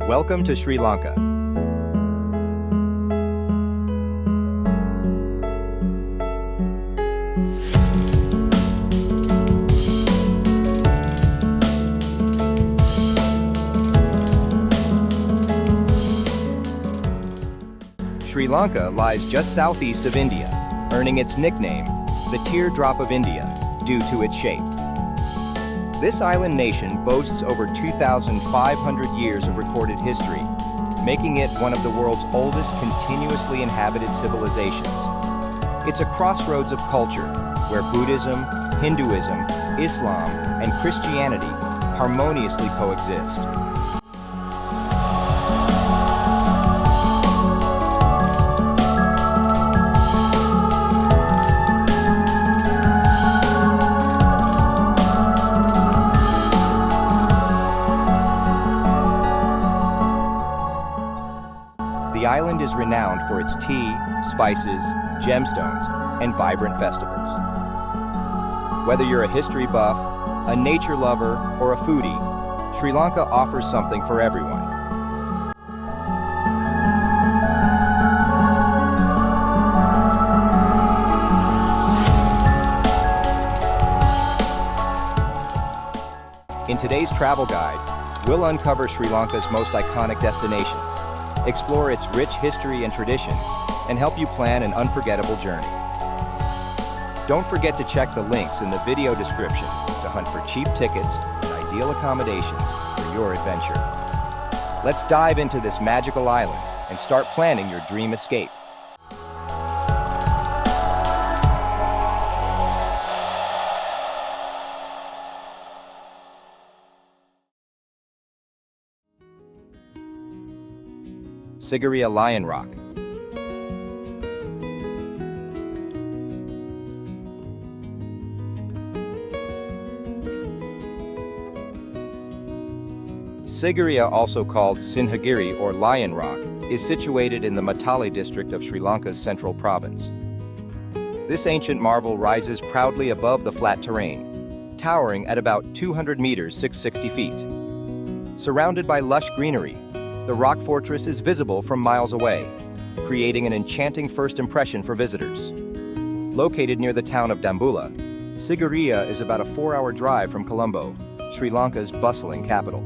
Welcome to Sri Lanka. Sri Lanka lies just southeast of India, earning its nickname, the Teardrop of India, due to its shape. This island nation boasts over 2,500 years of recorded history, making it one of the world's oldest continuously inhabited civilizations. It's a crossroads of culture, where Buddhism, Hinduism, Islam, and Christianity harmoniously coexist. The island is renowned for its tea, spices, gemstones, and vibrant festivals. Whether you're a history buff, a nature lover, or a foodie, Sri Lanka offers something for everyone. In today's travel guide, we'll uncover Sri Lanka's most iconic destinations, explore its rich history and traditions, and help you plan an unforgettable journey. Don't forget to check the links in the video description to hunt for cheap tickets and ideal accommodations for your adventure. Let's dive into this magical island and start planning your dream escape. Sigiriya Lion Rock. Sigiriya, also called Sinhagiri or Lion Rock, is situated in the Matale district of Sri Lanka's central province. This ancient marvel rises proudly above the flat terrain, towering at about 200 meters (660 feet). Surrounded by lush greenery, the rock fortress is visible from miles away, creating an enchanting first impression for visitors. Located near the town of Dambulla, Sigiriya is about a 4-hour drive from Colombo, Sri Lanka's bustling capital.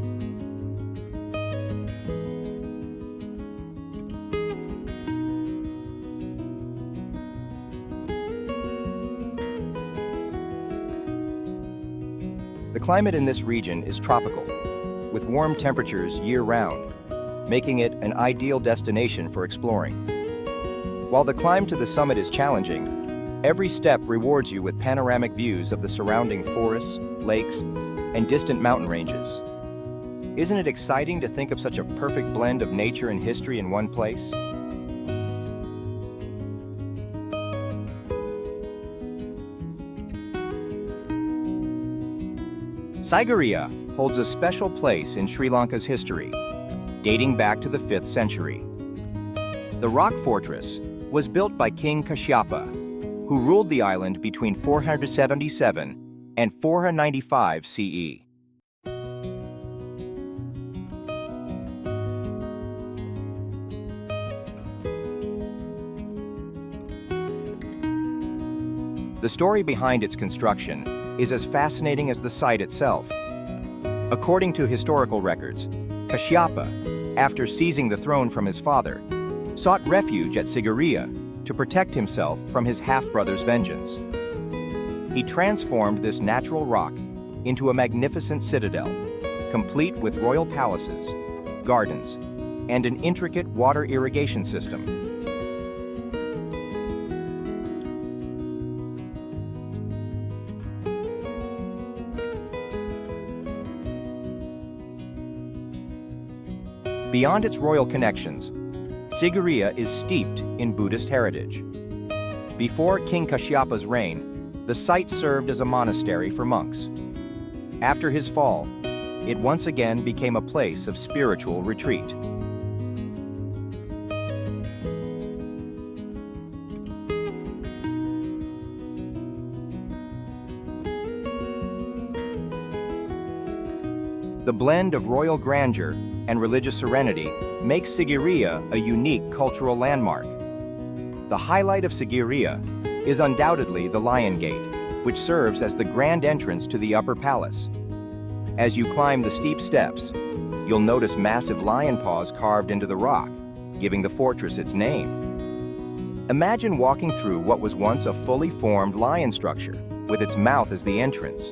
The climate in this region is tropical, with warm temperatures year-round, making it an ideal destination for exploring. While the climb to the summit is challenging, every step rewards you with panoramic views of the surrounding forests, lakes, and distant mountain ranges. Isn't it exciting to think of such a perfect blend of nature and history in one place? Sigiriya holds a special place in Sri Lanka's history, dating back to the 5th century. The rock fortress was built by King Kashyapa, who ruled the island between 477 and 495 CE. The story behind its construction is as fascinating as the site itself. According to historical records, Kashyapa, after seizing the throne from his father, sought refuge at Sigiriya to protect himself from his half-brother's vengeance. He transformed this natural rock into a magnificent citadel, complete with royal palaces, gardens, and an intricate water irrigation system. Beyond its royal connections, Sigiriya is steeped in Buddhist heritage. Before King Kashyapa's reign, the site served as a monastery for monks. After his fall, it once again became a place of spiritual retreat. The blend of royal grandeur and religious serenity make Sigiriya a unique cultural landmark. The highlight of Sigiriya is undoubtedly the Lion Gate, which serves as the grand entrance to the upper palace. As you climb the steep steps, you'll notice massive lion paws carved into the rock, giving the fortress its name. Imagine walking through what was once a fully formed lion structure, with its mouth as the entrance.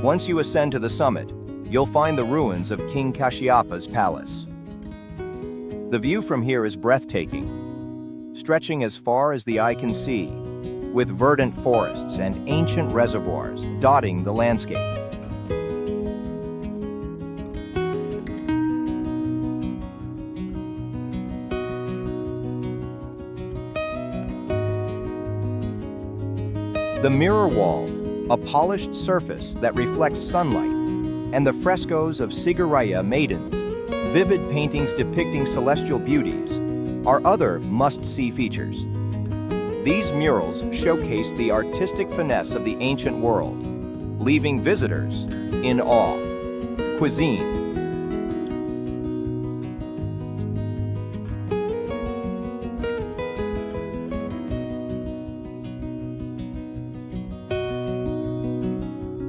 Once you ascend to the summit, you'll find the ruins of King Kashyapa's palace. The view from here is breathtaking, stretching as far as the eye can see, with verdant forests and ancient reservoirs dotting the landscape. The mirror wall, a polished surface that reflects sunlight, and the frescoes of Sigiriya maidens, vivid paintings depicting celestial beauties, are other must-see features. These murals showcase the artistic finesse of the ancient world, leaving visitors in awe. Cuisine.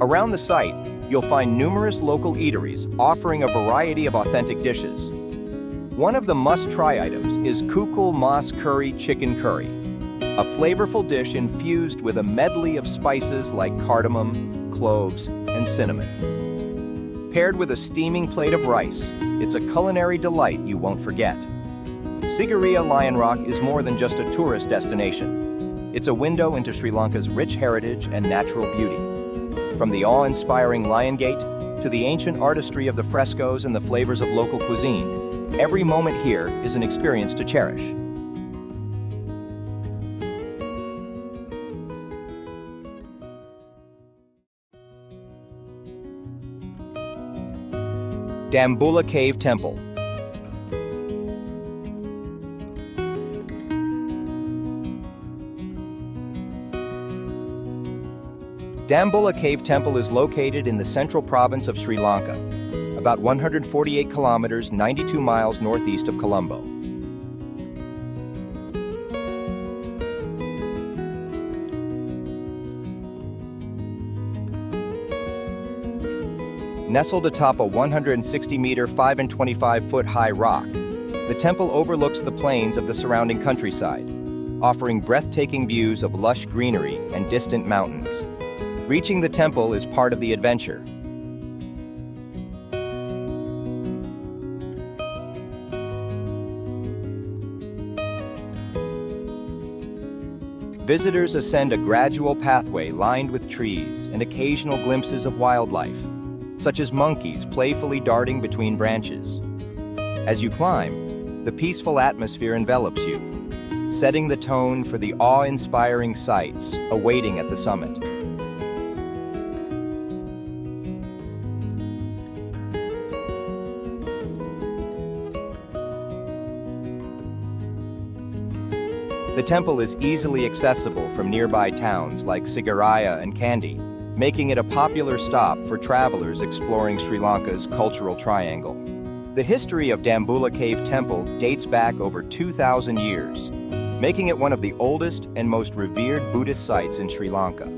Around the site, you'll find numerous local eateries offering a variety of authentic dishes. One of the must-try items is Kukul Mas Curry Chicken Curry, a flavorful dish infused with a medley of spices like cardamom, cloves, and cinnamon. Paired with a steaming plate of rice, it's a culinary delight you won't forget. Sigiriya Lion Rock is more than just a tourist destination. It's a window into Sri Lanka's rich heritage and natural beauty. From the awe-inspiring Lion Gate to the ancient artistry of the frescoes and the flavors of local cuisine, every moment here is an experience to cherish. Dambulla Cave Temple. Dambulla Cave Temple is located in the central province of Sri Lanka, about 148 kilometers, 92 miles northeast of Colombo. Nestled atop a 160-meter, 5-and-25-foot high rock, the temple overlooks the plains of the surrounding countryside, offering breathtaking views of lush greenery and distant mountains. Reaching the temple is part of the adventure. Visitors ascend a gradual pathway lined with trees and occasional glimpses of wildlife, such as monkeys playfully darting between branches. As you climb, the peaceful atmosphere envelops you, setting the tone for the awe-inspiring sights awaiting at the summit. The temple is easily accessible from nearby towns like Sigiriya and Kandy, making it a popular stop for travelers exploring Sri Lanka's cultural triangle. The history of Dambulla Cave Temple dates back over 2,000 years, making it one of the oldest and most revered Buddhist sites in Sri Lanka.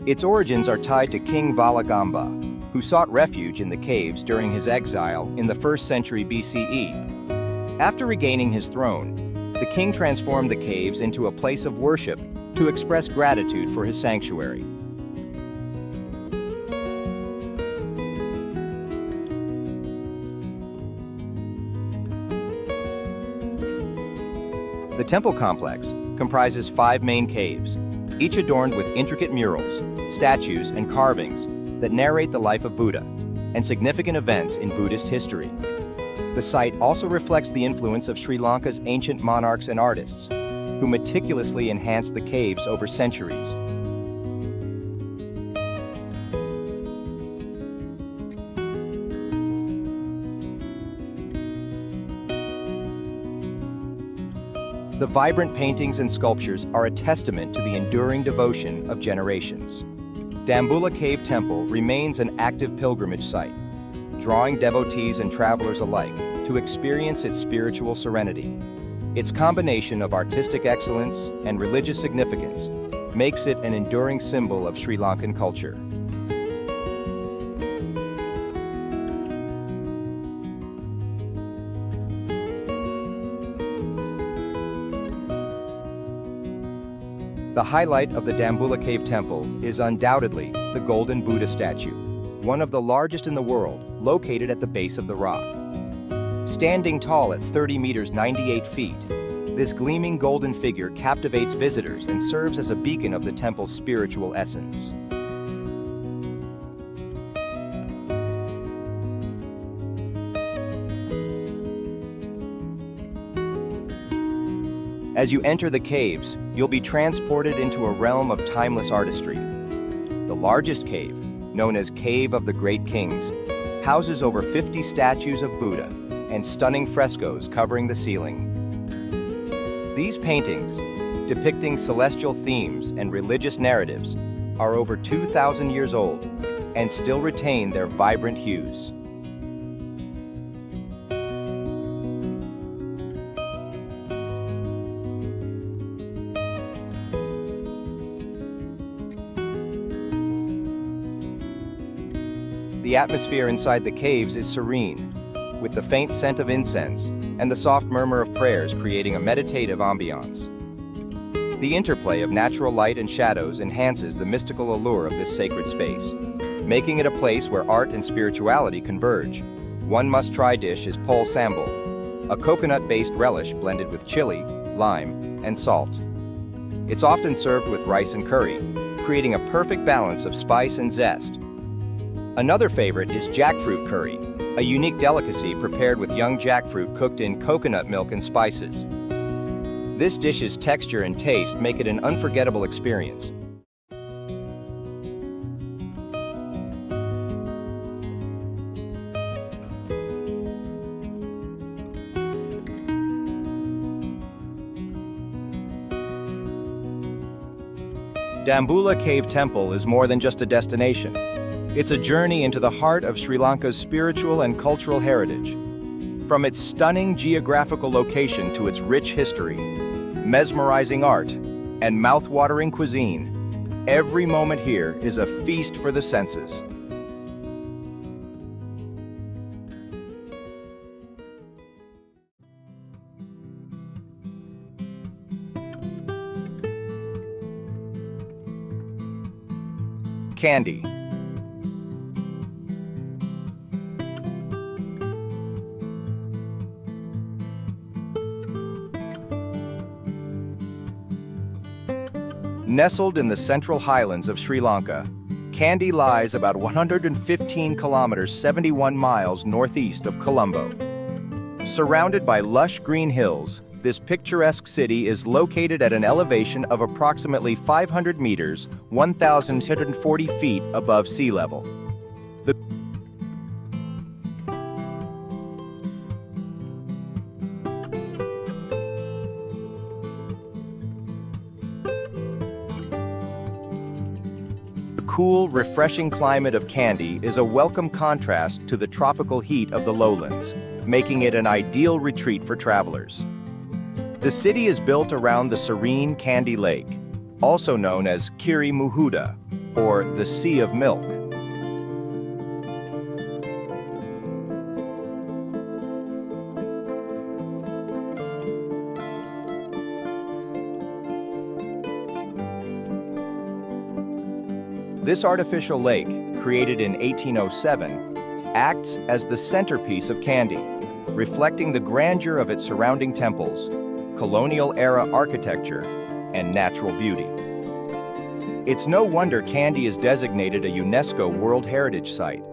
Its origins are tied to King Valagamba, who sought refuge in the caves during his exile in the 1st century BCE. After regaining his throne, the king transformed the caves into a place of worship to express gratitude for his sanctuary. The temple complex comprises 5 main caves, each adorned with intricate murals, statues, and carvings that narrate the life of Buddha and significant events in Buddhist history. The site also reflects the influence of Sri Lanka's ancient monarchs and artists, who meticulously enhanced the caves over centuries. The vibrant paintings and sculptures are a testament to the enduring devotion of generations. Dambulla Cave Temple remains an active pilgrimage site, drawing devotees and travelers alike to experience its spiritual serenity. Its combination of artistic excellence and religious significance makes it an enduring symbol of Sri Lankan culture. The highlight of the Dambulla Cave Temple is undoubtedly the Golden Buddha statue, one of the largest in the world, located at the base of the rock. Standing tall at 30 meters 98 feet, this gleaming golden figure captivates visitors and serves as a beacon of the temple's spiritual essence. As you enter the caves, you'll be transported into a realm of timeless artistry. The largest cave, known as Cave of the Great Kings, houses over 50 statues of Buddha and stunning frescoes covering the ceiling. These paintings, depicting celestial themes and religious narratives, are over 2,000 years old and still retain their vibrant hues. The atmosphere inside the caves is serene, with the faint scent of incense and the soft murmur of prayers creating a meditative ambiance. The interplay of natural light and shadows enhances the mystical allure of this sacred space, making it a place where art and spirituality converge. One must-try dish is pol sambal, a coconut-based relish blended with chili, lime, and salt. It's often served with rice and curry, creating a perfect balance of spice and zest. Another favorite is jackfruit curry, a unique delicacy prepared with young jackfruit cooked in coconut milk and spices. This dish's texture and taste make it an unforgettable experience. Dambulla Cave Temple is more than just a destination. It's a journey into the heart of Sri Lanka's spiritual and cultural heritage. From its stunning geographical location to its rich history, mesmerizing art, and mouth-watering cuisine, every moment here is a feast for the senses. Kandy. Nestled in the central highlands of Sri Lanka, Kandy lies about 115 kilometers 71 miles northeast of Colombo. Surrounded by lush green hills, this picturesque city is located at an elevation of approximately 500 meters 1,640 feet above sea level. The cool, refreshing climate of Kandy is a welcome contrast to the tropical heat of the lowlands, making it an ideal retreat for travelers. The city is built around the serene Kandy Lake, also known as Kiri Muhuda, or the Sea of Milk. This artificial lake, created in 1807, acts as the centerpiece of Kandy, reflecting the grandeur of its surrounding temples, colonial-era architecture, and natural beauty. It's no wonder Kandy is designated a UNESCO World Heritage Site.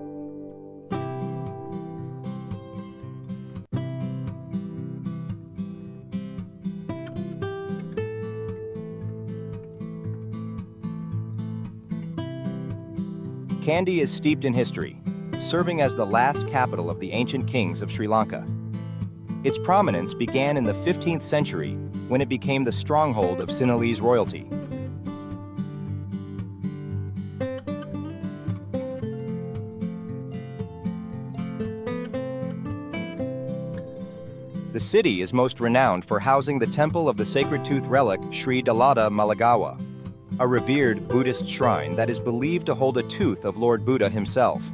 Kandy is steeped in history, serving as the last capital of the ancient kings of Sri Lanka. Its prominence began in the 15th century when it became the stronghold of Sinhalese royalty. The city is most renowned for housing the temple of the sacred tooth relic Sri Dalada Malagawa, a revered Buddhist shrine that is believed to hold a tooth of Lord Buddha himself.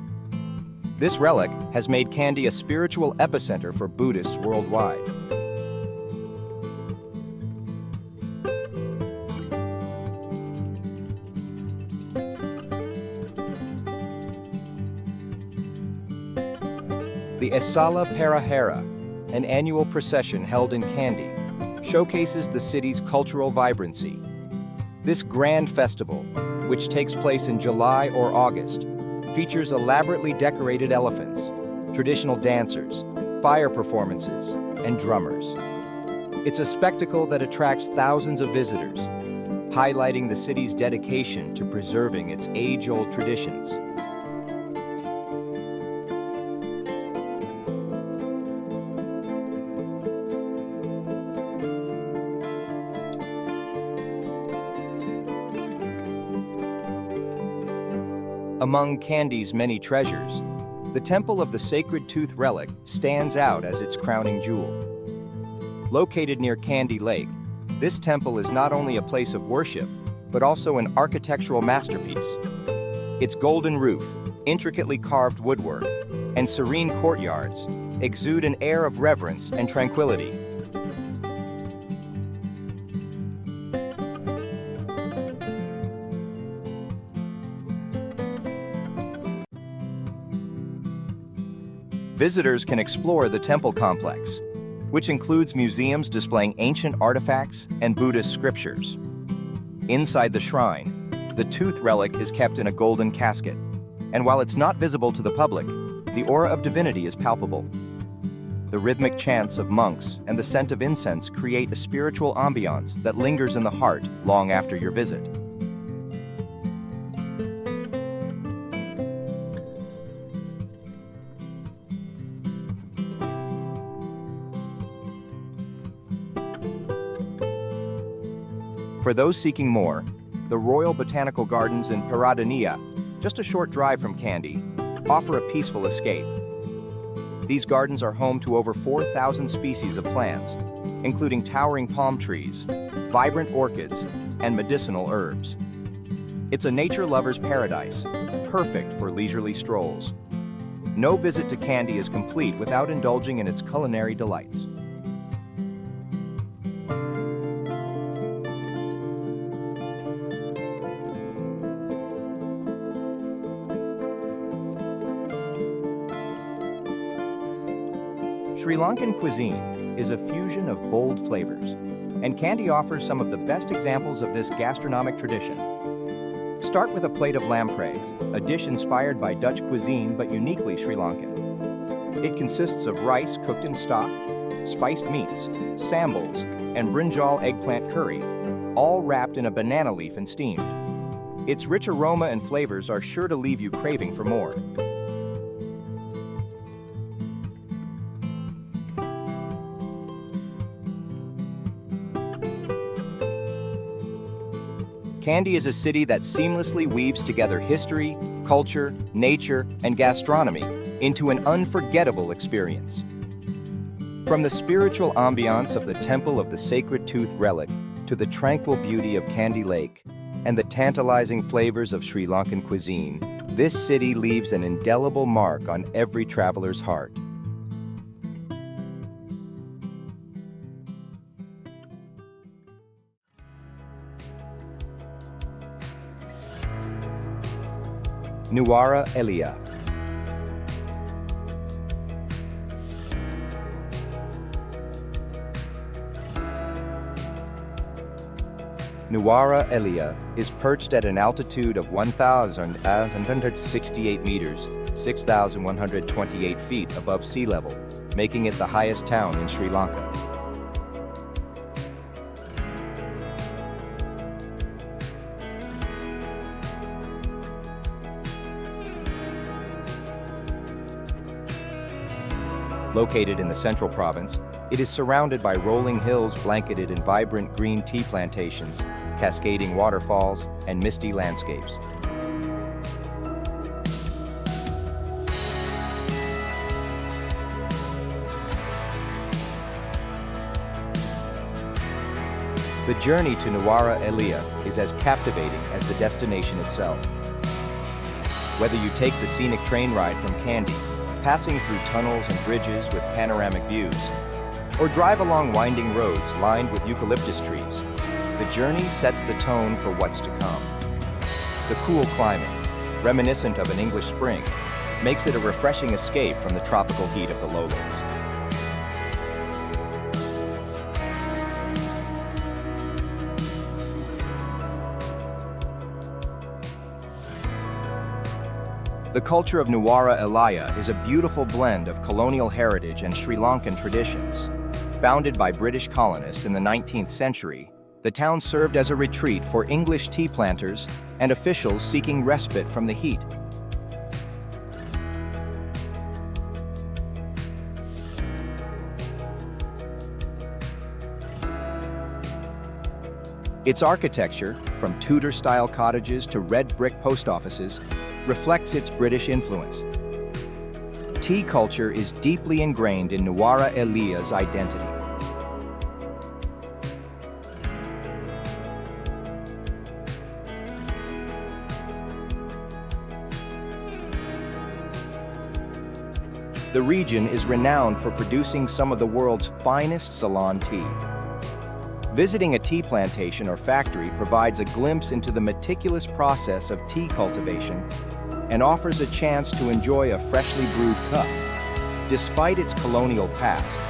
This relic has made Kandy a spiritual epicenter for Buddhists worldwide. The Esala Perahera, an annual procession held in Kandy, showcases the city's cultural vibrancy. This grand festival, which takes place in July or August, features elaborately decorated elephants, traditional dancers, fire performances, and drummers. It's a spectacle that attracts thousands of visitors, highlighting the city's dedication to preserving its age-old traditions. Among Kandy's many treasures, the Temple of the Sacred Tooth Relic stands out as its crowning jewel. Located near Kandy Lake, this temple is not only a place of worship, but also an architectural masterpiece. Its golden roof, intricately carved woodwork, and serene courtyards exude an air of reverence and tranquility. Visitors can explore the temple complex, which includes museums displaying ancient artifacts and Buddhist scriptures. Inside the shrine, the tooth relic is kept in a golden casket, and while it's not visible to the public, the aura of divinity is palpable. The rhythmic chants of monks and the scent of incense create a spiritual ambiance that lingers in the heart long after your visit. For those seeking more, the Royal Botanical Gardens in Peradeniya, just a short drive from Kandy, offer a peaceful escape. These gardens are home to over 4,000 species of plants, including towering palm trees, vibrant orchids, and medicinal herbs. It's a nature lover's paradise, perfect for leisurely strolls. No visit to Kandy is complete without indulging in its culinary delights. Sri Lankan cuisine is a fusion of bold flavors, and Kandy offers some of the best examples of this gastronomic tradition. Start with a plate of lampreys, a dish inspired by Dutch cuisine but uniquely Sri Lankan. It consists of rice cooked in stock, spiced meats, sambals, and brinjal eggplant curry, all wrapped in a banana leaf and steamed. Its rich aroma and flavors are sure to leave you craving for more. Kandy is a city that seamlessly weaves together history, culture, nature, and gastronomy into an unforgettable experience. From the spiritual ambiance of the Temple of the Sacred Tooth Relic to the tranquil beauty of Kandy Lake and the tantalizing flavors of Sri Lankan cuisine, this city leaves an indelible mark on every traveler's heart. Nuwara Eliya. Nuwara Eliya is perched at an altitude of 1,168 meters, 6,128 feet above sea level, making it the highest town in Sri Lanka. Located in the central province, It is surrounded by rolling hills blanketed in vibrant green tea plantations, cascading waterfalls, and misty landscapes. The journey to Nuwara Eliya is as captivating as the destination itself. Whether you take the scenic train ride from Kandy, passing through tunnels and bridges with panoramic views, or drive along winding roads lined with eucalyptus trees, the journey sets the tone for what's to come. The cool climate, reminiscent of an English spring, makes it a refreshing escape from the tropical heat of the lowlands. The culture of Nuwara Eliya is a beautiful blend of colonial heritage and Sri Lankan traditions. Founded by British colonists in the 19th century, the town served as a retreat for English tea planters and officials seeking respite from the heat. Its architecture, from Tudor-style cottages to red brick post offices, reflects its British influence. Tea culture is deeply ingrained in Nuwara Eliya's identity. The region is renowned for producing some of the world's finest Ceylon tea. Visiting a tea plantation or factory provides a glimpse into the meticulous process of tea cultivation and offers a chance to enjoy a freshly brewed cup, despite its colonial past.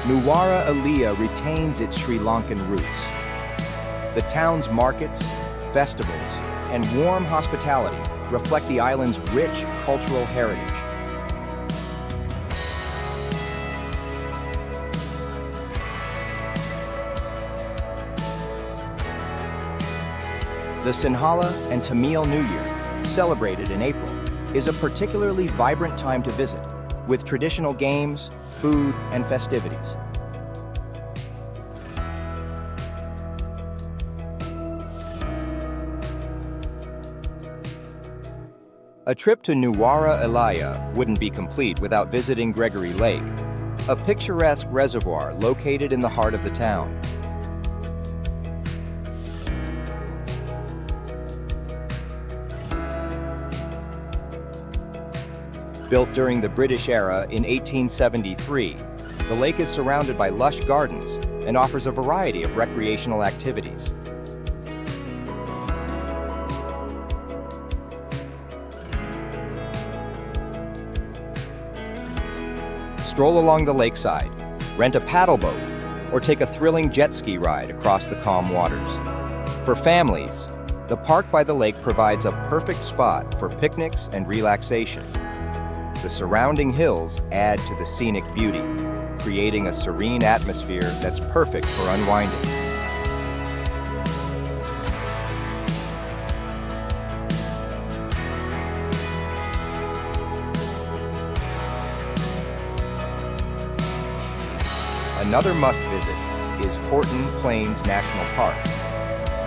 Nuwara Eliya retains its Sri Lankan roots. The town's markets, festivals, and warm hospitality reflect the island's rich cultural heritage. The Sinhala and Tamil New Year, celebrated in April, is a particularly vibrant time to visit, with traditional games, food, and festivities. A trip to Nuwara Eliya wouldn't be complete without visiting Gregory Lake, a picturesque reservoir located in the heart of the town. Built during the British era in 1873, the lake is surrounded by lush gardens and offers a variety of recreational activities. Stroll along the lakeside, rent a paddle boat, or take a thrilling jet ski ride across the calm waters. For families, the park by the lake provides a perfect spot for picnics and relaxation. The surrounding hills add to the scenic beauty, creating a serene atmosphere that's perfect for unwinding. Another must-visit is Horton Plains National Park,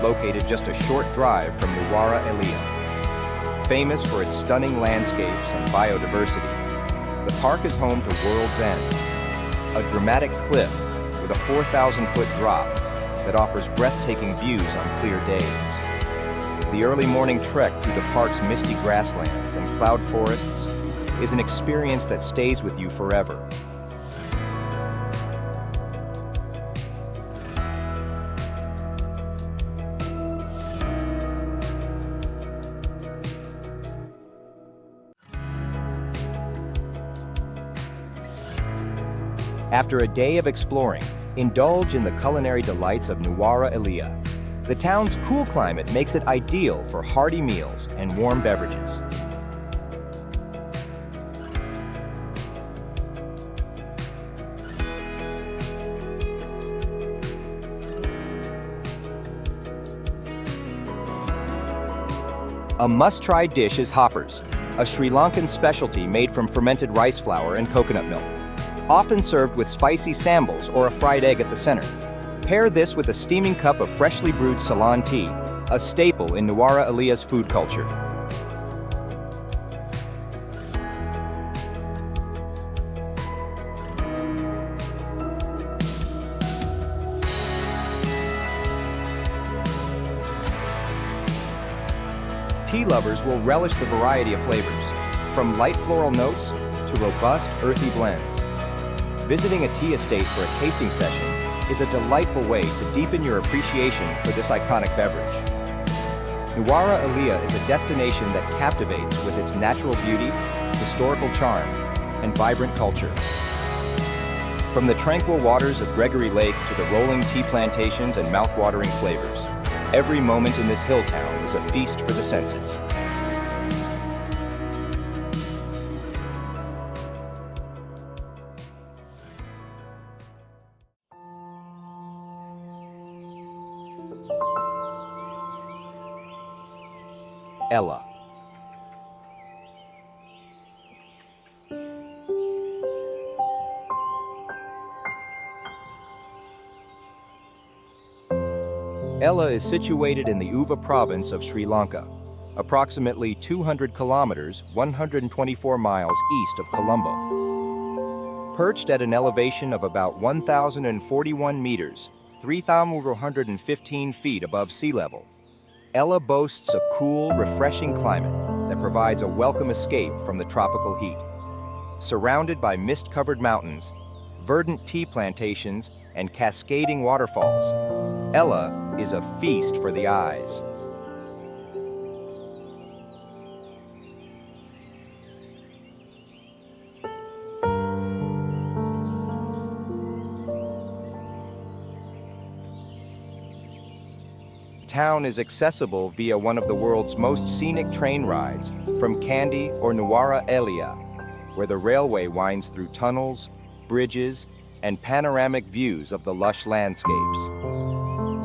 located just a short drive from Nuwara Eliya. Famous for its stunning landscapes and biodiversity, the park is home to World's End, a dramatic cliff with a 4,000-foot drop that offers breathtaking views on clear days. The early morning trek through the park's misty grasslands and cloud forests is an experience that stays with you forever. After a day of exploring, indulge in the culinary delights of Nuwara Eliya. The town's cool climate makes it ideal for hearty meals and warm beverages. A must-try dish is hoppers, a Sri Lankan specialty made from fermented rice flour and coconut milk, often served with spicy sambals or a fried egg at the center. Pair this with a steaming cup of freshly brewed Ceylon tea, a staple in Nuwara Eliya's food culture. Tea lovers will relish the variety of flavors, from light floral notes to robust, earthy blends. Visiting a tea estate for a tasting session is a delightful way to deepen your appreciation for this iconic beverage. Nuwara Eliya is a destination that captivates with its natural beauty, historical charm, and vibrant culture. From the tranquil waters of Gregory Lake to the rolling tea plantations and mouth-watering flavors, every moment in this hill town is a feast for the senses. Ella. Ella is situated in the Uva province of Sri Lanka, approximately 200 kilometers, 124 miles east of Colombo. Perched at an elevation of about 1,041 meters, 3,415 feet above sea level, Ella boasts a cool, refreshing climate that provides a welcome escape from the tropical heat. Surrounded by mist-covered mountains, verdant tea plantations, and cascading waterfalls, Ella is a feast for the eyes. The town is accessible via one of the world's most scenic train rides from Kandy or Nuwara Eliya, where the railway winds through tunnels, bridges, and panoramic views of the lush landscapes.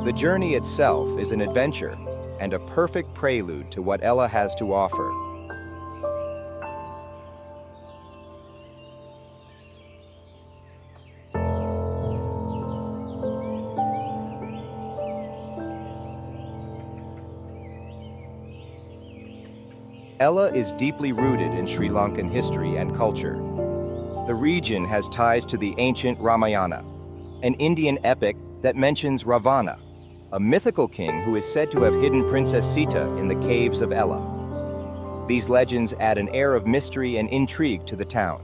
The journey itself is an adventure and a perfect prelude to what Ella has to offer. Ella is deeply rooted in Sri Lankan history and culture. The region has ties to the ancient Ramayana, an Indian epic that mentions Ravana, a mythical king who is said to have hidden Princess Sita in the caves of Ella. These legends add an air of mystery and intrigue to the town.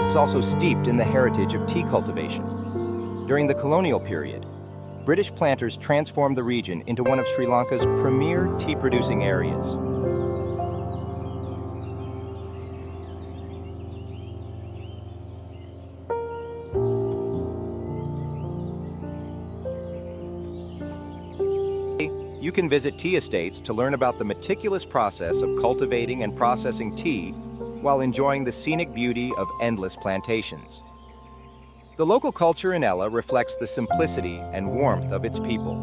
It's also steeped in the heritage of tea cultivation. During the colonial period, British planters transformed the region into one of Sri Lanka's premier tea-producing areas. You can visit tea estates to learn about the meticulous process of cultivating and processing tea while enjoying the scenic beauty of endless plantations. The local culture in Ella reflects the simplicity and warmth of its people.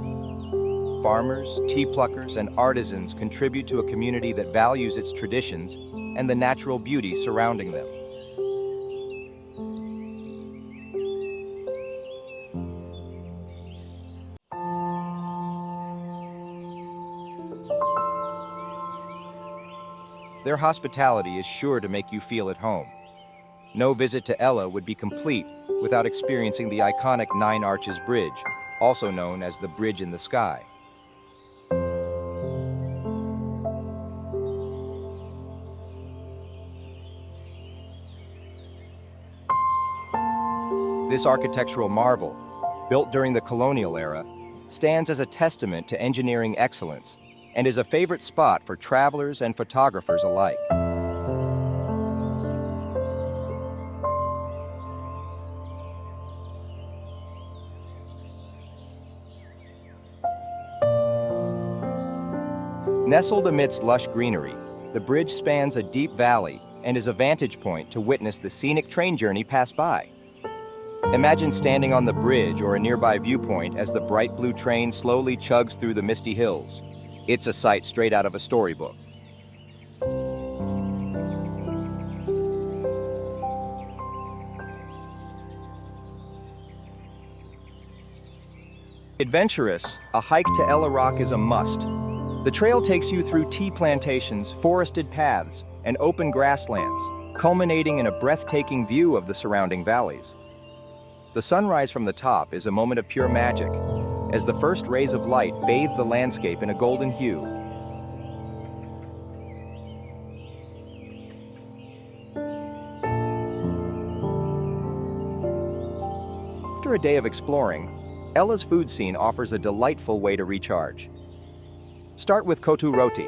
Farmers, tea pluckers, and artisans contribute to a community that values its traditions and the natural beauty surrounding them. Their hospitality is sure to make you feel at home. No visit to Ella would be complete without experiencing the iconic Nine Arches Bridge, also known as the Bridge in the Sky. This architectural marvel, built during the colonial era, stands as a testament to engineering excellence and is a favorite spot for travelers and photographers alike. Nestled amidst lush greenery, the bridge spans a deep valley and is a vantage point to witness the scenic train journey pass by. Imagine standing on the bridge or a nearby viewpoint as the bright blue train slowly chugs through the misty hills. It's a sight straight out of a storybook. Adventurous, a hike to Galle Rock is a must. The trail takes you through tea plantations, forested paths, and open grasslands, culminating in a breathtaking view of the surrounding valleys. The sunrise from the top is a moment of pure magic, as the first rays of light bathe the landscape in a golden hue. After a day of exploring, Galle's food scene offers a delightful way to recharge. Start with kotu roti,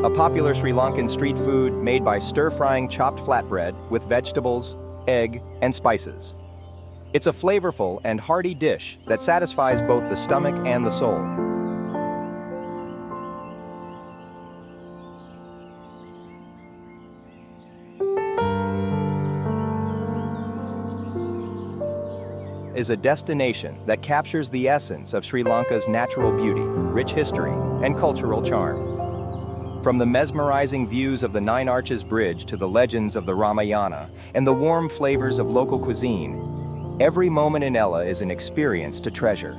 a popular Sri Lankan street food made by stir-frying chopped flatbread with vegetables, egg, and spices. It's a flavorful and hearty dish that satisfies both the stomach and the soul. Is a destination that captures the essence of Sri Lanka's natural beauty, rich history, and cultural charm. From the mesmerizing views of the Nine Arches Bridge to the legends of the Ramayana and the warm flavors of local cuisine, every moment in Galle is an experience to treasure.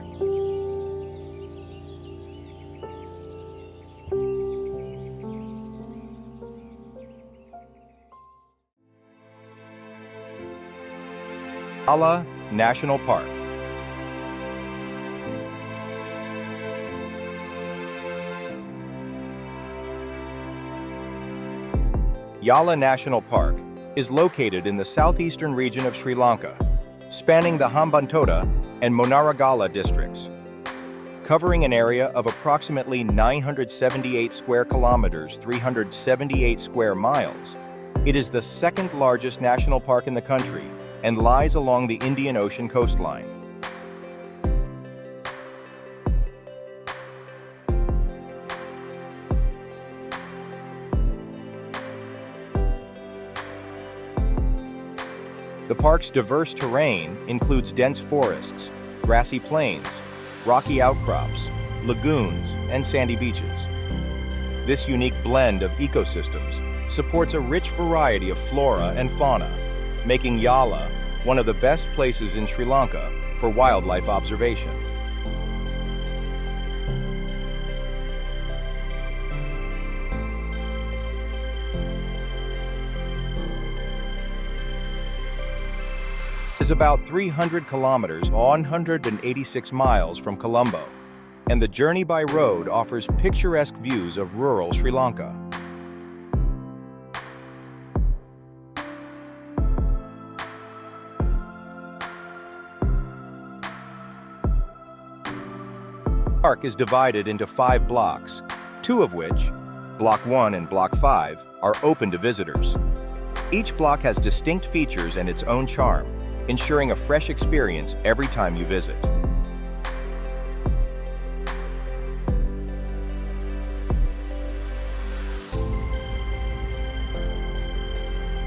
Galle National Park. Galle National Park is located in the southeastern region of Sri Lanka, spanning the Hambantota and Monaragala districts. Covering an area of approximately 978 square kilometers, 378 square miles, it is the second largest national park in the country and lies along the Indian Ocean coastline. The park's diverse terrain includes dense forests, grassy plains, rocky outcrops, lagoons, and sandy beaches. This unique blend of ecosystems supports a rich variety of flora and fauna, making Galle one of the best places in Sri Lanka for wildlife observation. It is about 300 kilometers, 186 miles from Colombo, and the journey by road offers picturesque views of rural Sri Lanka. The park is divided into 5 blocks, 2 of which, Block 1 and Block 5, are open to visitors. Each block has distinct features and its own charm, ensuring a fresh experience every time you visit.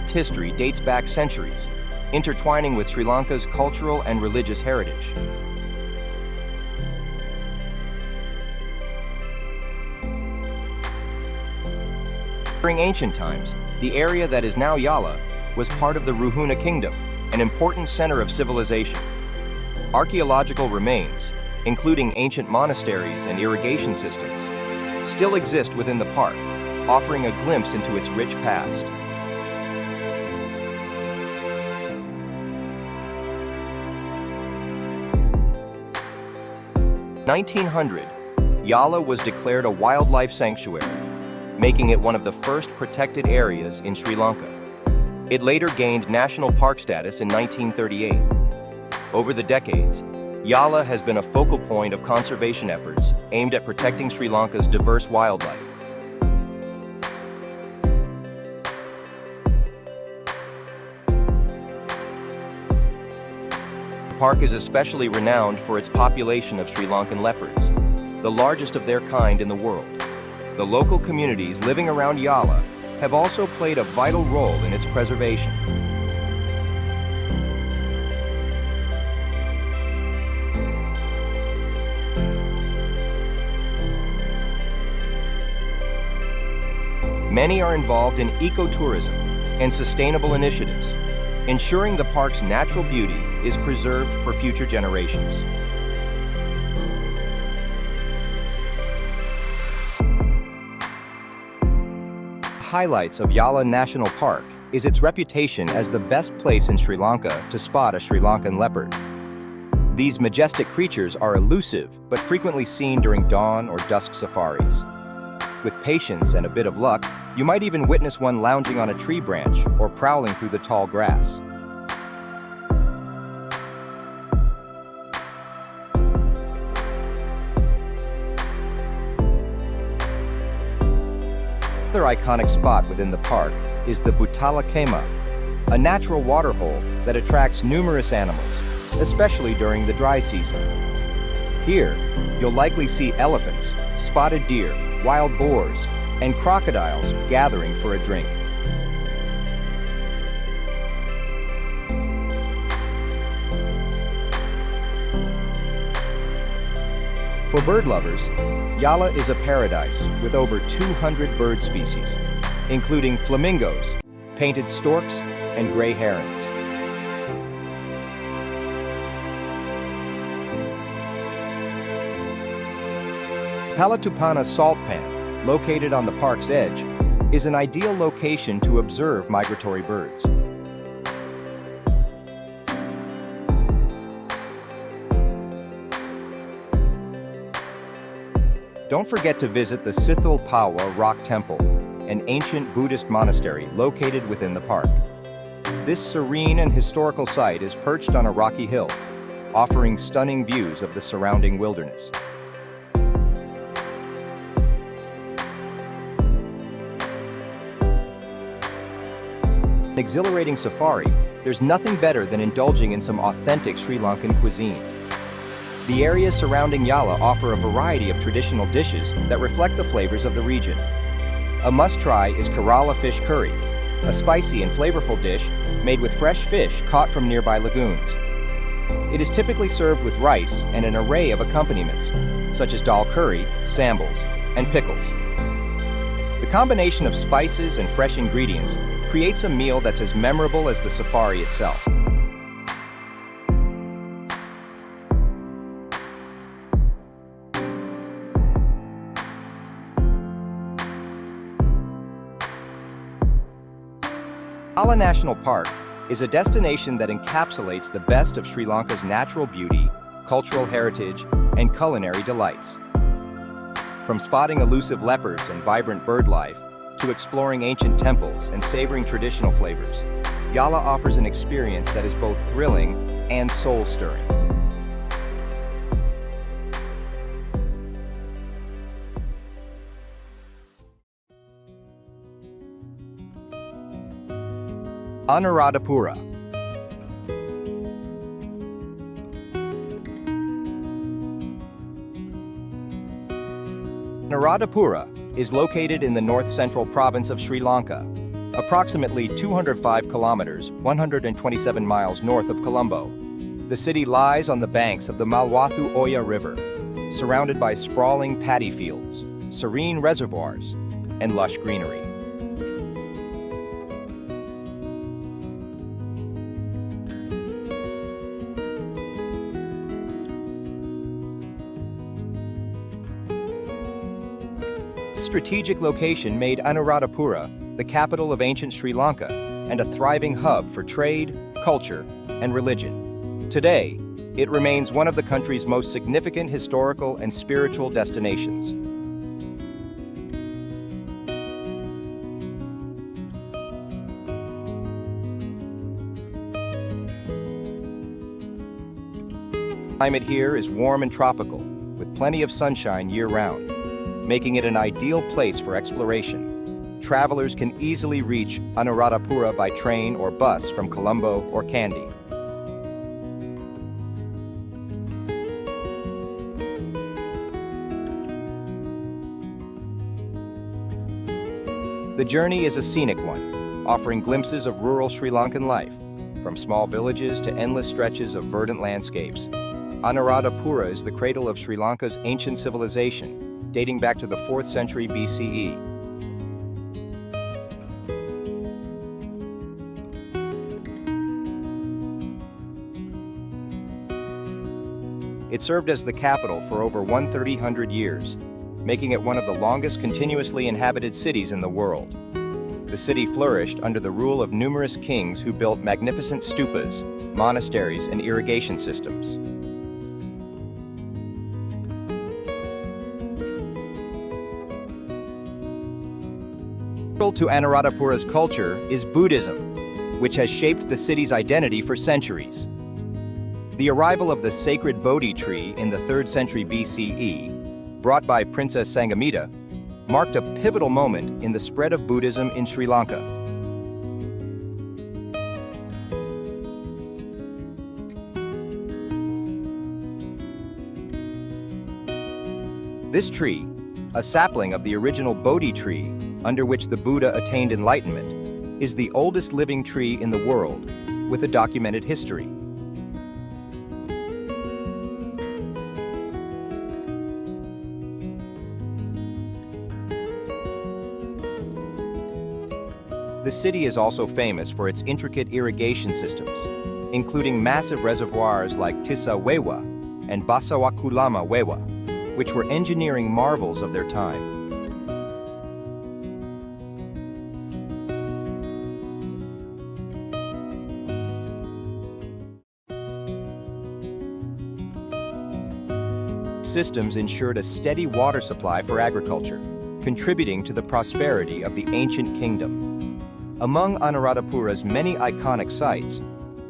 Its history dates back centuries, intertwining with Sri Lanka's cultural and religious heritage. During ancient times, the area that is now Galle was part of the Ruhuna Kingdom, an important center of civilization. Archaeological remains, including ancient monasteries and irrigation systems, still exist within the park, offering a glimpse into its rich past. In 1900, Galle was declared a wildlife sanctuary, making it one of the first protected areas in Sri Lanka. It later gained national park status in 1938. Over the decades, Galle has been a focal point of conservation efforts aimed at protecting Sri Lanka's diverse wildlife. The park is especially renowned for its population of Sri Lankan leopards, the largest of their kind in the world. The local communities living around Galle have also played a vital role in its preservation. Many are involved in ecotourism and sustainable initiatives, ensuring the park's natural beauty is preserved for future generations. Highlights of Yala National Park is its reputation as the best place in Sri Lanka to spot a Sri Lankan leopard. These majestic creatures are elusive but frequently seen during dawn or dusk safaris. With patience and a bit of luck, you might even witness one lounging on a tree branch or prowling through the tall grass. Another iconic spot within the park is the Butala Kema, a natural waterhole that attracts numerous animals, especially during the dry season. Here, you'll likely see elephants, spotted deer, wild boars, and crocodiles gathering for a drink. For bird lovers, Yala is a paradise with over 200 bird species, including flamingos, painted storks, and gray herons. Palatupana Salt Pan, located on the park's edge, is an ideal location to observe migratory birds. Don't forget to visit the Sithul Pawa Rock Temple, an ancient Buddhist monastery located within the park. This serene and historical site is perched on a rocky hill, offering stunning views of the surrounding wilderness. An exhilarating safari, there's nothing better than indulging in some authentic Sri Lankan cuisine. The areas surrounding Yala offer a variety of traditional dishes that reflect the flavors of the region. A must-try is Kerala fish curry, a spicy and flavorful dish made with fresh fish caught from nearby lagoons. It is typically served with rice and an array of accompaniments, such as dal curry, sambals, and pickles. The combination of spices and fresh ingredients creates a meal that's as memorable as the safari itself. Yala National Park is a destination that encapsulates the best of Sri Lanka's natural beauty, cultural heritage, and culinary delights. From spotting elusive leopards and vibrant bird life, to exploring ancient temples and savoring traditional flavors, Yala offers an experience that is both thrilling and soul-stirring. Anuradhapura. Anuradhapura is located in the north-central province of Sri Lanka, approximately 205 kilometers, 127 miles north of Colombo. The city lies on the banks of the Malwathu Oya River, surrounded by sprawling paddy fields, serene reservoirs, and lush greenery. Strategic location made Anuradhapura the capital of ancient Sri Lanka and a thriving hub for trade, culture, and religion. Today, it remains one of the country's most significant historical and spiritual destinations. The climate here is warm and tropical, with plenty of sunshine year-round, making it an ideal place for exploration. Travelers can easily reach Anuradhapura by train or bus from Colombo or Kandy. The journey is a scenic one, offering glimpses of rural Sri Lankan life, from small villages to endless stretches of verdant landscapes. Anuradhapura is the cradle of Sri Lanka's ancient civilization, dating back to the 4th century BCE. It served as the capital for over 130 years, making it one of the longest continuously inhabited cities in the world. The city flourished under the rule of numerous kings who built magnificent stupas, monasteries, and irrigation systems. Central to Anuradhapura's culture is Buddhism, which has shaped the city's identity for centuries. The arrival of the sacred Bodhi tree in the 3rd century BCE, brought by Princess Sanghamitta, marked a pivotal moment in the spread of Buddhism in Sri Lanka. This tree, a sapling of the original Bodhi tree under which the Buddha attained enlightenment, is the oldest living tree in the world, with a documented history. The city is also famous for its intricate irrigation systems, including massive reservoirs like Tissa Wewa and Basawakulama Wewa, which were engineering marvels of their time. Systems ensured a steady water supply for agriculture, contributing to the prosperity of the ancient kingdom. Among Anuradhapura's many iconic sites,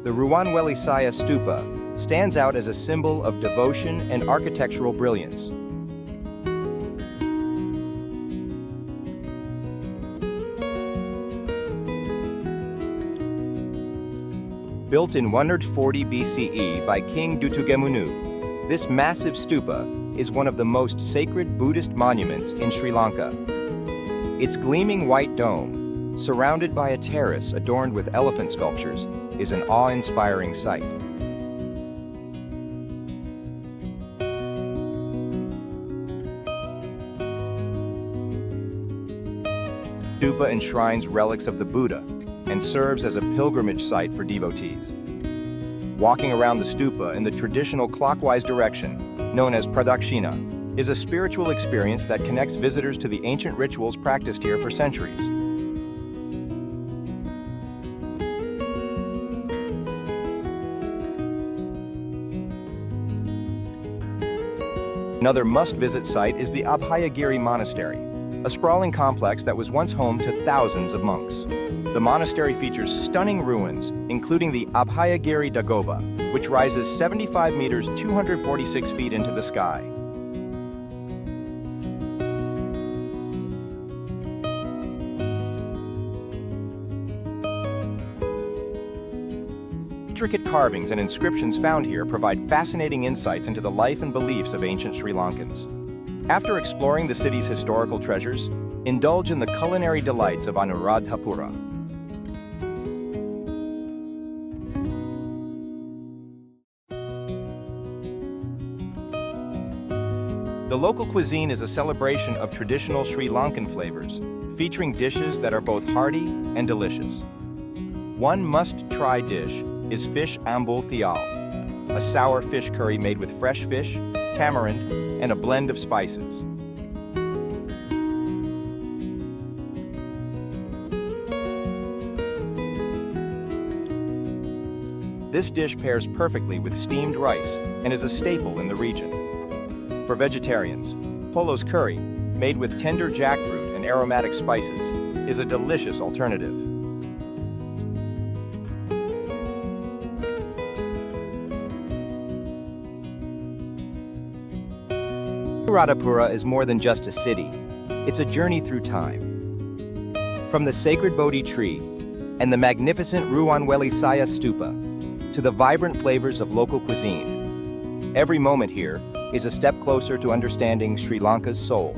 the Ruwanwelisaya Stupa stands out as a symbol of devotion and architectural brilliance. Built in 140 BCE by King Dutugemunu, this massive stupa is one of the most sacred Buddhist monuments in Sri Lanka. Its gleaming white dome, surrounded by a terrace adorned with elephant sculptures, is an awe-inspiring sight. Stupa enshrines relics of the Buddha and serves as a pilgrimage site for devotees. Walking around the stupa in the traditional clockwise direction, known as pradakshina, is a spiritual experience that connects visitors to the ancient rituals practiced here for centuries. Another must-visit site is the Abhayagiri Monastery, a sprawling complex that was once home to thousands of monks. The monastery features stunning ruins, including the Abhayagiri Dagoba, which rises 75 meters 246 feet into the sky. Intricate carvings and inscriptions found here provide fascinating insights into the life and beliefs of ancient Sri Lankans. After exploring the city's historical treasures, indulge in the culinary delights of Anuradhapura. The local cuisine is a celebration of traditional Sri Lankan flavors, featuring dishes that are both hearty and delicious. One must-try dish is fish ambul thial, a sour fish curry made with fresh fish, tamarind, and a blend of spices. This dish pairs perfectly with steamed rice and is a staple in the region. For vegetarians, polo's curry, made with tender jackfruit and aromatic spices, is a delicious alternative. Anuradhapura is more than just a city. It's a journey through time. From the sacred Bodhi tree and the magnificent Ruwanwelisaya Stupa to the vibrant flavors of local cuisine, every moment here is a step closer to understanding Sri Lanka's soul.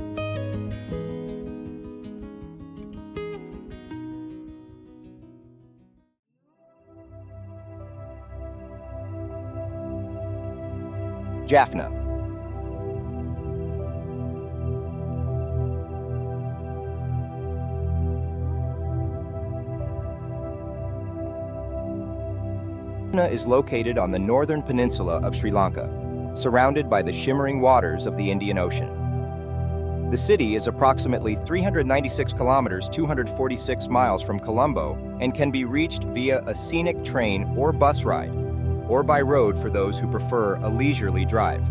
Jaffna. Jaffna is located on the northern peninsula of Sri Lanka, surrounded by the shimmering waters of the Indian Ocean. The city is approximately 396 kilometers, 246 miles from Colombo, and can be reached via a scenic train or bus ride, or by road for those who prefer a leisurely drive.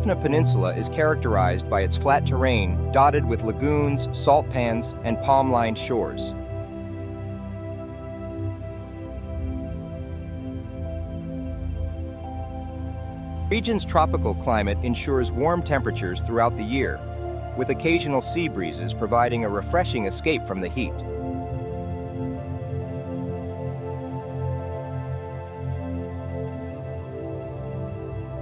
Jaffna Peninsula is characterized by its flat terrain dotted with lagoons, salt pans, and palm-lined shores. The region's tropical climate ensures warm temperatures throughout the year, with occasional sea breezes providing a refreshing escape from the heat.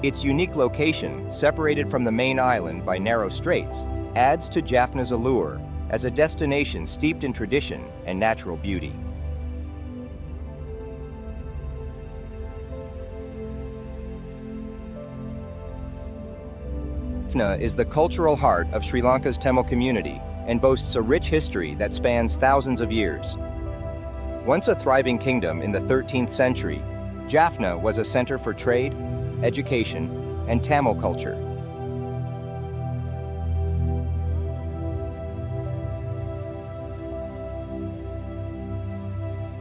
Its unique location, separated from the main island by narrow straits, adds to Jaffna's allure as a destination steeped in tradition and natural beauty. Jaffna is the cultural heart of Sri Lanka's Tamil community and boasts a rich history that spans thousands of years. Once a thriving kingdom in the 13th century, Jaffna was a center for trade, education, and Tamil culture.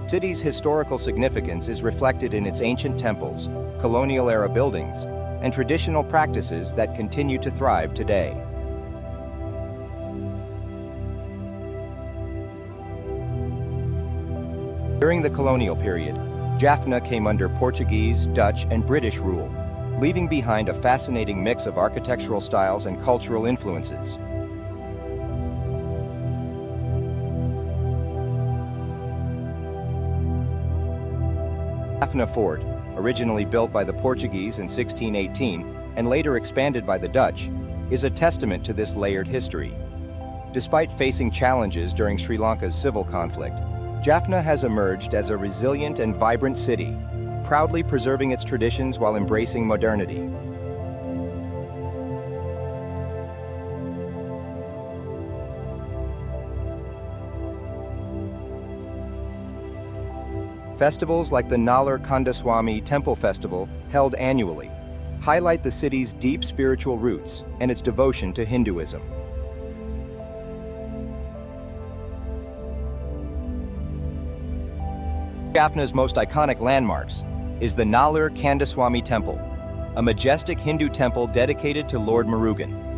The city's historical significance is reflected in its ancient temples, colonial-era buildings, and traditional practices that continue to thrive today. During the colonial period, Jaffna came under Portuguese, Dutch, and British rule, leaving behind a fascinating mix of architectural styles and cultural influences. Jaffna Fort, originally built by the Portuguese in 1618 and later expanded by the Dutch, is a testament to this layered history. Despite facing challenges during Sri Lanka's civil conflict, Jaffna has emerged as a resilient and vibrant city, proudly preserving its traditions while embracing modernity. Festivals like the Nallar Kandaswamy Temple Festival, held annually, highlight the city's deep spiritual roots and its devotion to Hinduism. Jaffna's most iconic landmarks is the Nallar Kandaswamy Temple, a majestic Hindu temple dedicated to Lord Murugan.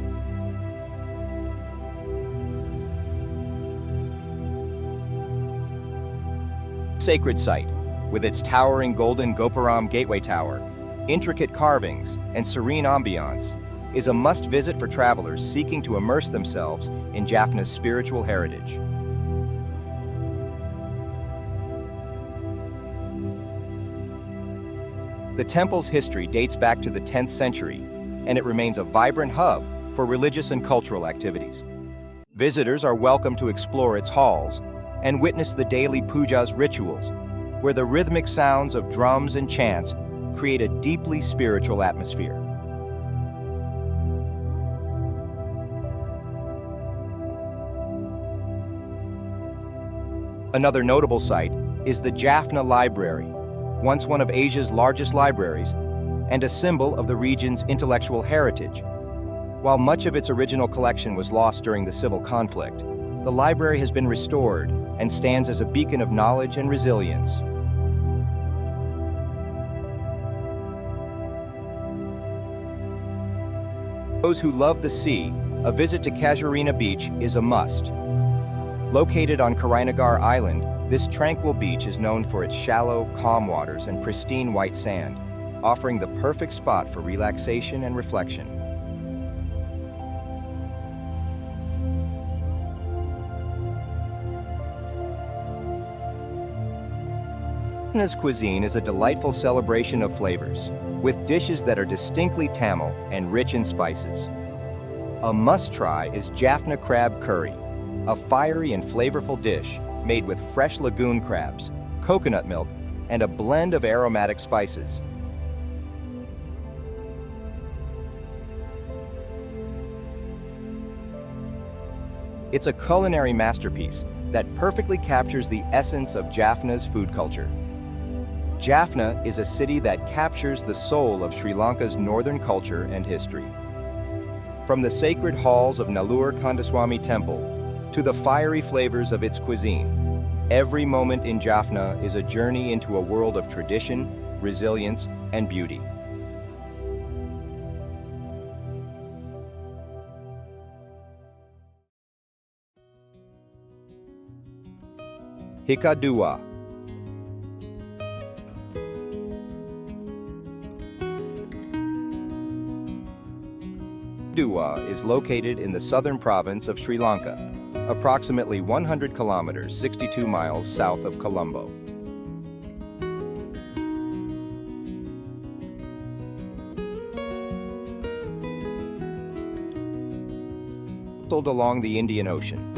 Sacred site, with its towering golden Gopuram gateway tower, intricate carvings, and serene ambiance, is a must-visit for travelers seeking to immerse themselves in Jaffna's spiritual heritage. The temple's history dates back to the 10th century, and it remains a vibrant hub for religious and cultural activities. Visitors are welcome to explore its halls and witness the daily pujas rituals, where the rhythmic sounds of drums and chants create a deeply spiritual atmosphere. Another notable site is the Jaffna Library, once one of Asia's largest libraries and a symbol of the region's intellectual heritage. While much of its original collection was lost during the civil conflict, the library has been restored and stands as a beacon of knowledge and resilience. For those who love the sea, a visit to Casuarina Beach is a must. Located on Karinagar Island, this tranquil beach is known for its shallow, calm waters and pristine white sand, offering the perfect spot for relaxation and reflection. Jaffna's cuisine is a delightful celebration of flavors, with dishes that are distinctly Tamil and rich in spices. A must-try is Jaffna crab curry, a fiery and flavorful dish made with fresh lagoon crabs, coconut milk, and a blend of aromatic spices. It's a culinary masterpiece that perfectly captures the essence of Jaffna's food culture. Jaffna is a city that captures the soul of Sri Lanka's northern culture and history. From the sacred halls of Nellore Kandaswamy Temple to the fiery flavors of its cuisine, every moment in Jaffna is a journey into a world of tradition, resilience, and beauty. Hikkaduwa. Hikkaduwa is located in the southern province of Sri Lanka, approximately 100 kilometers, 62 miles south of Colombo. Nestled along the Indian Ocean,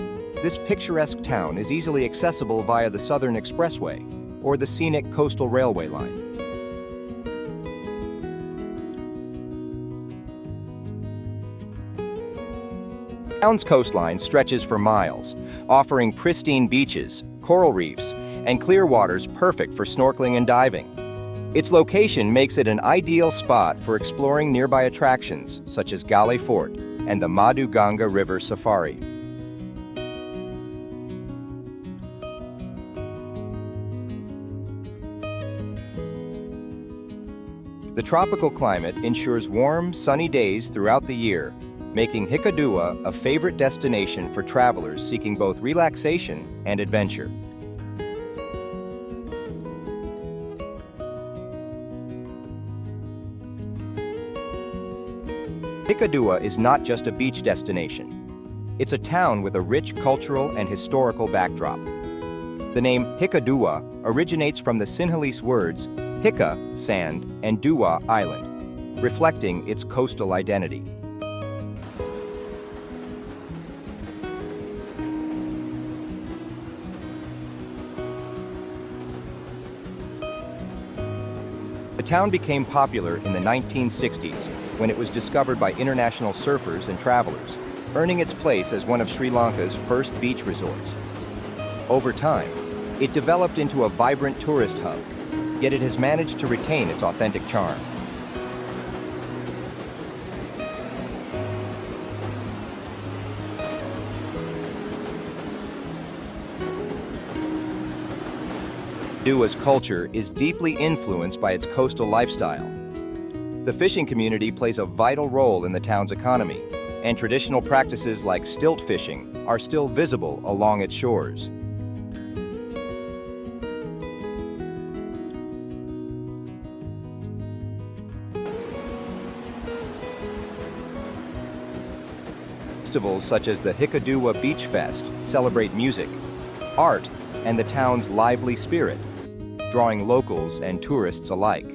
this picturesque town is easily accessible via the Southern Expressway or the scenic coastal railway line. The town's coastline stretches for miles, offering pristine beaches, coral reefs, and clear waters perfect for snorkeling and diving. Its location makes it an ideal spot for exploring nearby attractions such as Galle Fort and the Madhu Ganga River Safari. The tropical climate ensures warm, sunny days throughout the year, making Hikkaduwa a favorite destination for travelers seeking both relaxation and adventure. Hikkaduwa is not just a beach destination. It's a town with a rich cultural and historical backdrop. The name Hikkaduwa originates from the Sinhalese words Hikka, sand, and Duwa, island, reflecting its coastal identity. The town became popular in the 1960s when it was discovered by international surfers and travelers, earning its place as one of Sri Lanka's first beach resorts. Over time, it developed into a vibrant tourist hub, yet it has managed to retain its authentic charm. Hikkaduwa's culture is deeply influenced by its coastal lifestyle. The fishing community plays a vital role in the town's economy, and traditional practices like stilt fishing are still visible along its shores. Festivals such as the Hikkaduwa Beach Fest celebrate music, art, and the town's lively spirit, drawing locals and tourists alike.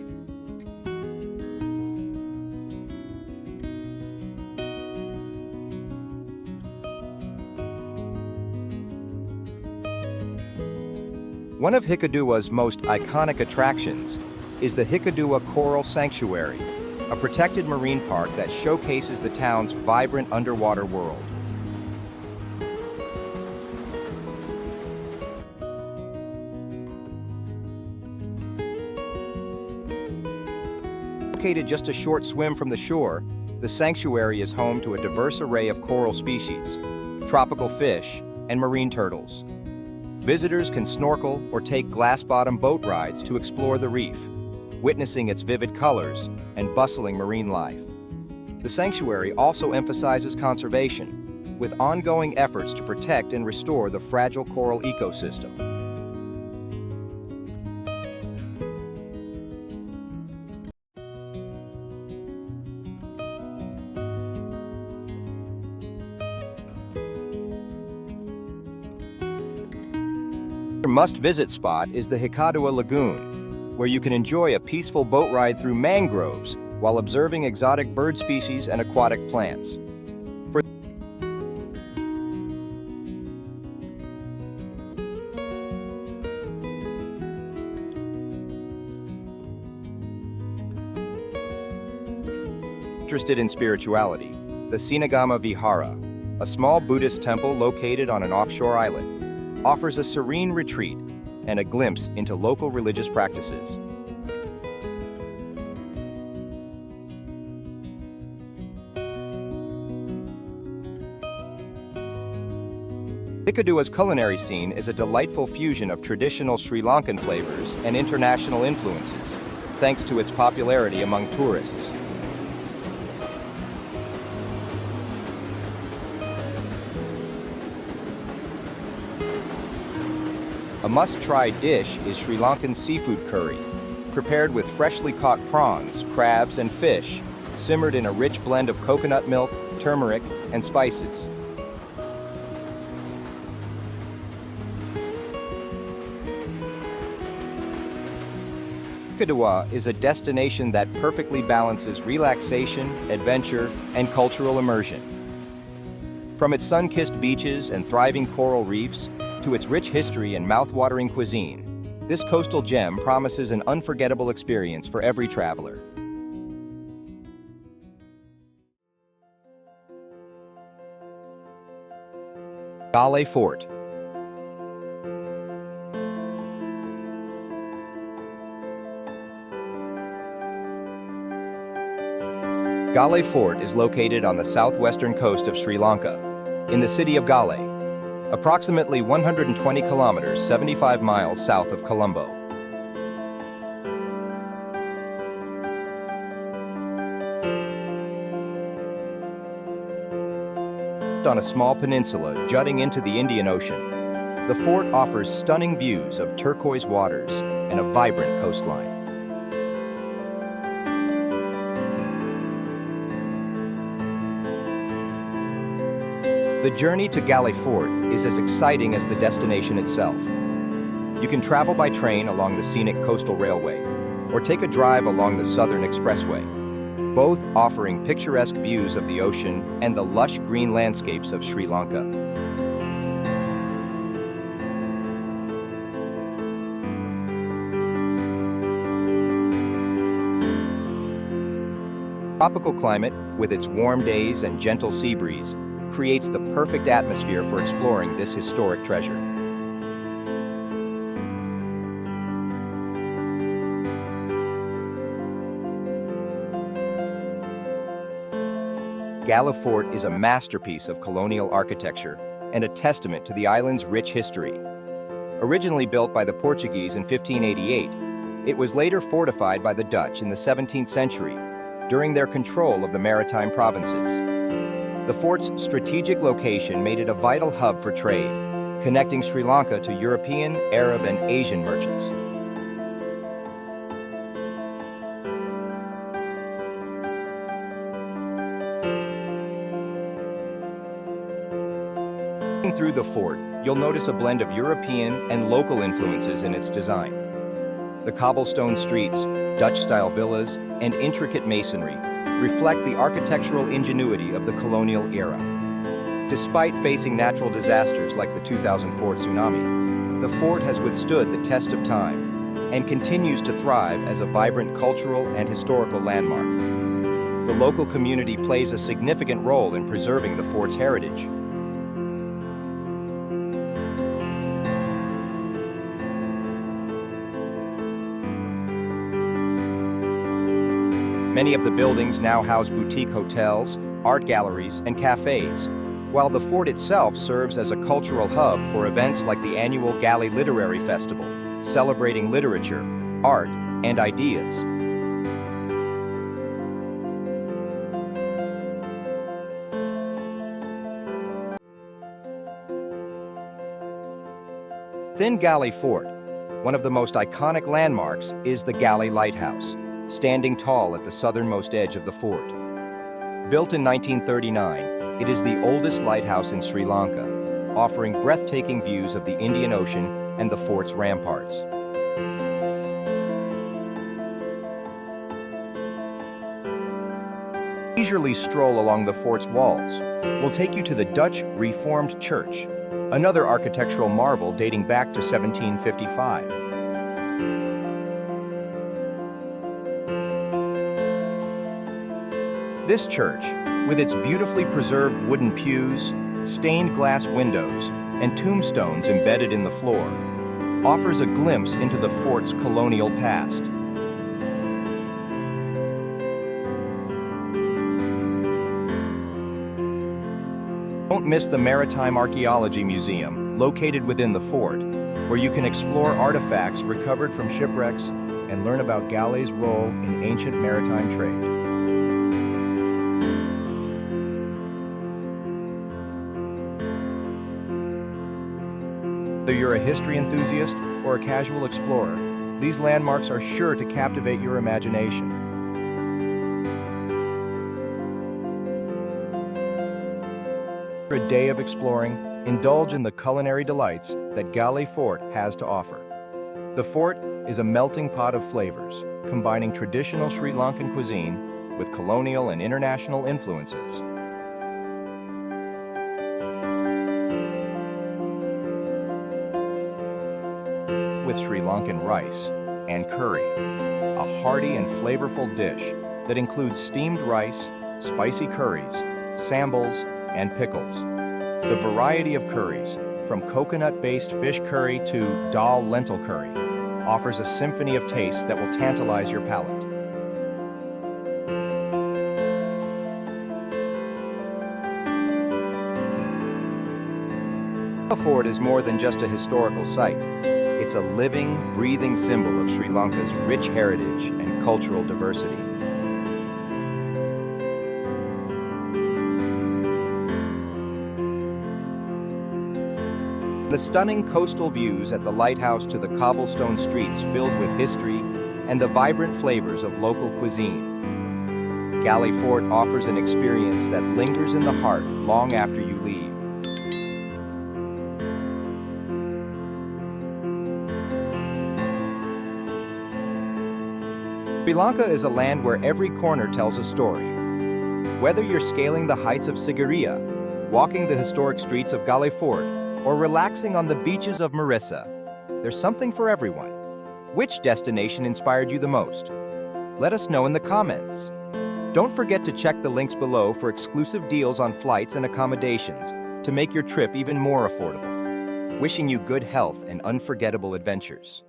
One of Hikkaduwa's most iconic attractions is the Hikkaduwa Coral Sanctuary, a protected marine park that showcases the town's vibrant underwater world. Located just a short swim from the shore, the sanctuary is home to a diverse array of coral species, tropical fish, and marine turtles. Visitors can snorkel or take glass-bottom boat rides to explore the reef, witnessing its vivid colors and bustling marine life. The sanctuary also emphasizes conservation, with ongoing efforts to protect and restore the fragile coral ecosystem. Another must-visit spot is the Hikkaduwa Lagoon, where you can enjoy a peaceful boat ride through mangroves while observing exotic bird species and aquatic plants. Interested in spirituality, the Sinagama Vihara, a small Buddhist temple located on an offshore island, offers a serene retreat and a glimpse into local religious practices. Hikkaduwa's culinary scene is a delightful fusion of traditional Sri Lankan flavors and international influences, thanks to its popularity among tourists. A must-try dish is Sri Lankan seafood curry, prepared with freshly caught prawns, crabs, and fish, simmered in a rich blend of coconut milk, turmeric, and spices. Hikkaduwa is a destination that perfectly balances relaxation, adventure, and cultural immersion. From its sun-kissed beaches and thriving coral reefs to its rich history and mouth-watering cuisine, this coastal gem promises an unforgettable experience for every traveler. Galle Fort. Galle Fort is located on the southwestern coast of Sri Lanka, in the city of Galle, approximately 120 kilometers, 75 miles south of Colombo. On a small peninsula jutting into the Indian Ocean, the fort offers stunning views of turquoise waters and a vibrant coastline. The journey to Galle Fort is as exciting as the destination itself. You can travel by train along the scenic coastal railway, or take a drive along the Southern Expressway, both offering picturesque views of the ocean and the lush green landscapes of Sri Lanka. Tropical climate, with its warm days and gentle sea breeze, creates the perfect atmosphere for exploring this historic treasure. Galle Fort is a masterpiece of colonial architecture and a testament to the island's rich history. Originally built by the Portuguese in 1588, it was later fortified by the Dutch in the 17th century during their control of the maritime provinces. The fort's strategic location made it a vital hub for trade, connecting Sri Lanka to European, Arab, and Asian merchants. Walking through the fort, you'll notice a blend of European and local influences in its design. The cobblestone streets, Dutch-style villas, and intricate masonry reflect the architectural ingenuity of the colonial era. Despite facing natural disasters like the 2004 tsunami, the fort has withstood the test of time and continues to thrive as a vibrant cultural and historical landmark. The local community plays a significant role in preserving the fort's heritage. Many of the buildings now house boutique hotels, art galleries, and cafes, while the fort itself serves as a cultural hub for events like the annual Galle Literary Festival, celebrating literature, art, and ideas. Within Galle Fort, one of the most iconic landmarks is the Galle Lighthouse, standing tall at the southernmost edge of the fort. Built in 1939, it is the oldest lighthouse in Sri Lanka, offering breathtaking views of the Indian Ocean and the fort's ramparts. Leisurely stroll along the fort's walls will take you to the Dutch Reformed Church, another architectural marvel dating back to 1755. This church, with its beautifully preserved wooden pews, stained glass windows, and tombstones embedded in the floor, offers a glimpse into the fort's colonial past. Don't miss the Maritime Archaeology Museum, located within the fort, where you can explore artifacts recovered from shipwrecks and learn about Galle's role in ancient maritime trade. Whether you're a history enthusiast or a casual explorer, these landmarks are sure to captivate your imagination. For a day of exploring, indulge in the culinary delights that Galle Fort has to offer. The fort is a melting pot of flavors, combining traditional Sri Lankan cuisine with colonial and international influences. With Sri Lankan rice and curry, a hearty and flavorful dish that includes steamed rice, spicy curries, sambals, and pickles. The variety of curries, from coconut-based fish curry to dal lentil curry, offers a symphony of tastes that will tantalize your palate. Galle Fort is more than just a historical site. It's a living, breathing symbol of Sri Lanka's rich heritage and cultural diversity. The stunning coastal views at the lighthouse to the cobblestone streets filled with history and the vibrant flavors of local cuisine. Galle Fort offers an experience that lingers in the heart long after you leave. Sri Lanka is a land where every corner tells a story. Whether you're scaling the heights of Sigiriya, walking the historic streets of Galle Fort, or relaxing on the beaches of Marissa, there's something for everyone. Which destination inspired you the most? Let us know in the comments. Don't forget to check the links below for exclusive deals on flights and accommodations to make your trip even more affordable. Wishing you good health and unforgettable adventures.